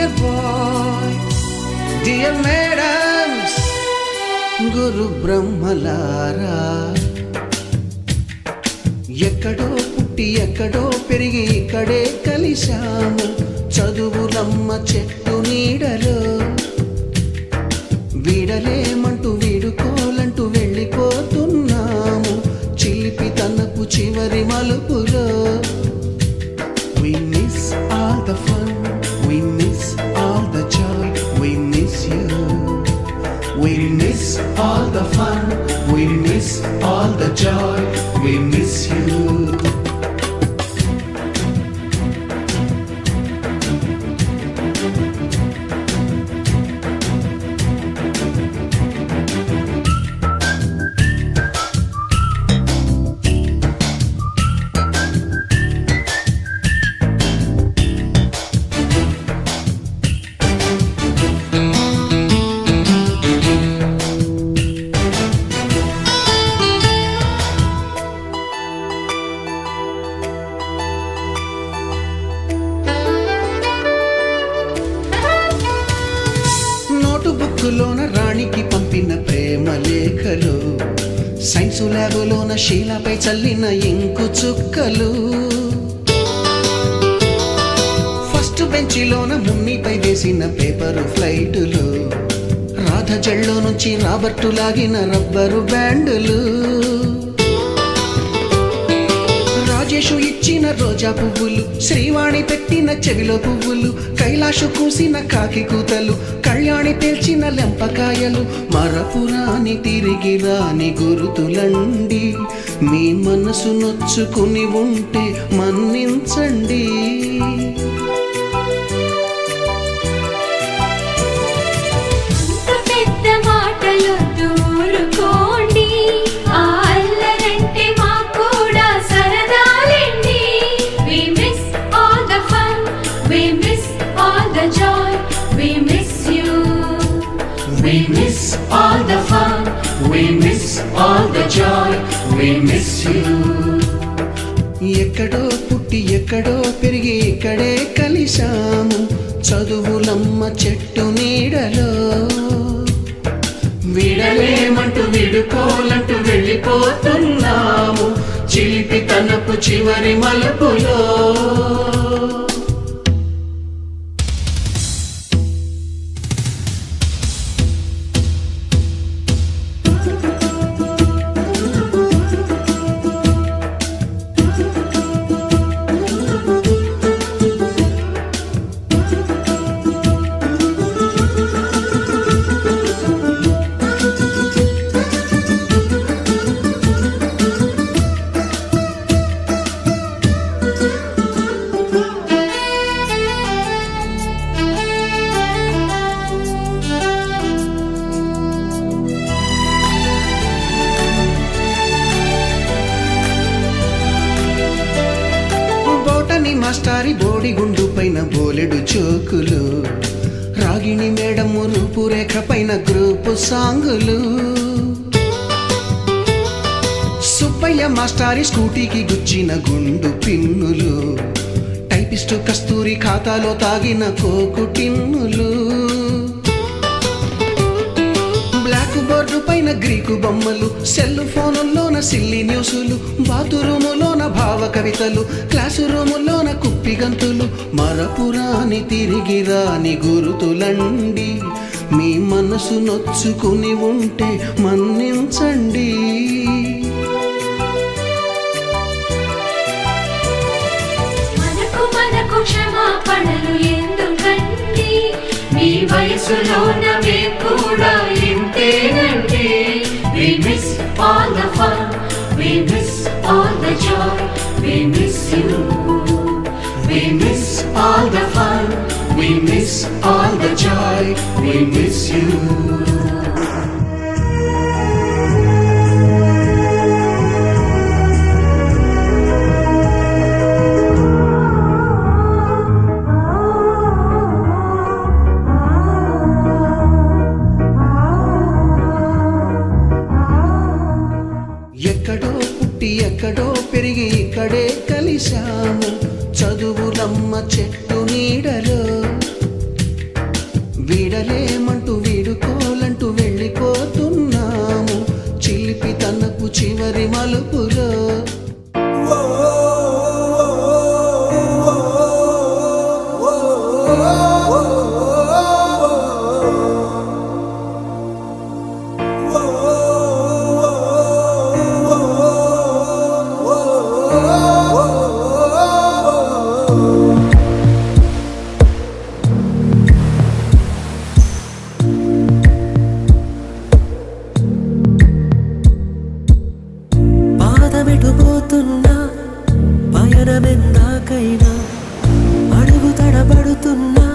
Dear bye, dear madams, గురు బ్రహ్మలారా, ఎక్కడో పుట్టి ఎక్కడో పెరిగి ఇక్కడే కలిశాము చదువులమ్మ చెట్టు నీడలో. వీడలేమంటూ వీడుకోలంటూ వెళ్ళిపోతున్నాము చిలిపి తనకు చివరి మలుపులో. We miss all the fun, we miss all the joy, we miss you. We miss all the fun, we miss all the joy, we miss you. బుక్కులోన రాణికి పంపిన ప్రేమ లేఖలు, సైన్సు ల్యాబులోన శీలపై చల్లిన ఇంకు చుక్కలు, ఫస్ట్ బెంచిలోన మున్నిపై వేసిన పేపరు ఫ్లైటులు, రాధ జల్లో నుంచి రాబర్టు లాగిన rubber బ్యాండులు, Rajesh ఇచ్చిన రోజా పువ్వులు, శ్రీవాణి పెట్టిన చెవిలో పువ్వులు, కైలాషు కూసిన కాకి కూతలు, కళ్యాణి పేల్చిన లెంపకాయలు, మరపురాని తిరిగి రాని గురుతులండి. మీ మనసు నొచ్చుకుని ఉంటే మన్నించండి. We miss all the fun, we miss all the joy, we miss you. ఎక్కడో పుట్టి ఎక్కడో పెరిగి ఇక్కడే కలిశాము చదువులమ్మ చెట్టు నీడలో. వీడలేమంటూ వీడుకోలంటూ వెళ్ళిపోతున్నాము చిలిపి తనపు చివరి మలుపులో. మాస్టారి బోడిగుండు పైన బోలెడు చోకులు, రాగిణి మేడము రూపురేఖ పైన గ్రూపు సాంగులు, సుబ్బయ్య మాస్టారి స్కూటీకి గుచ్చిన గుండు పిన్నులు, టైపిస్టు కస్తూరి ఖాతాలో తాగిన కోకు టిన్నులు, బ్లాక్ బోర్డు పైన గ్రీకు బొమ్మలు, సెల్ ఫోనుల్లోన సిల్లి న్యూసులు, బాతురూములోన భావ కవితలు, క్లాసు రూములోన కుప్పి గంతులు, మరపురాని తిరిగి రాని గురుతులండి. మీ మనసు నొచ్చుకుని ఉంటే మన్నించండి. మనకు క్షమాపణలు ఎందుకండి, మీ వయసులోన మేము కూడా ఇంతేనండి. We miss all the fun, we miss all the joy, we miss you. We miss all the fun, we miss all the joy, we miss you. ఎక్కడో పుట్టి ఎక్కడో పెరిగి ఇక్కడే కలిశాము చదువులమ్మ చెట్టు నీడలో. పాదమెటుపోతున్నా పయనమెందాకైనా అడుగు తడబడుతున్నా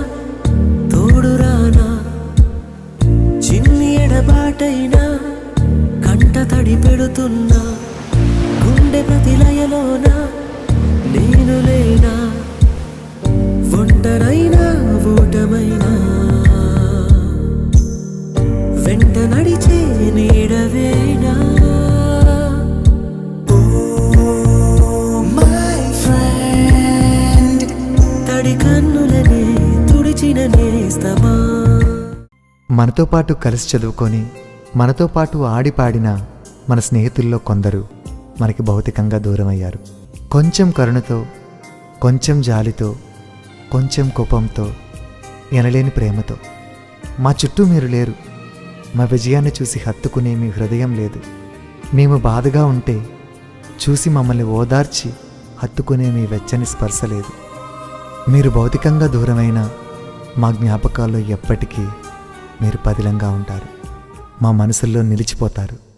తోడురానా చిన్ని ఎడబాటైనా కంట తడి పెడుతున్నా గుండె ప్రతిలయలోన నేను లేనా ఒంటరైనా ఓటమైనా వెంట నడిచే నీడవేనా తడి కన్నులనే తుడిచిన నేస్తమా. మనతో పాటు కలిసి చదువుకొని మనతో పాటు ఆడిపాడిన మన స్నేహితుల్లో కొందరు మనకి భౌతికంగా దూరమయ్యారు. కొంచెం కరుణతో, కొంచెం జాలితో, కొంచెం కోపంతో, ఎనలేని ప్రేమతో. మా చుట్టూ మీరు లేరు. మా విజయాన్ని చూసి హత్తుకునే మీ హృదయం లేదు. మేము బాధగా ఉంటే చూసి మమ్మల్ని ఓదార్చి హత్తుకునే మీ వెచ్చని స్పర్శ లేదు. మీరు భౌతికంగా దూరమైన మా జ్ఞాపకాల్లో ఎప్పటికీ మీరు పదిలంగా ఉంటారు. మా మనసుల్లో నిలిచిపోతారు.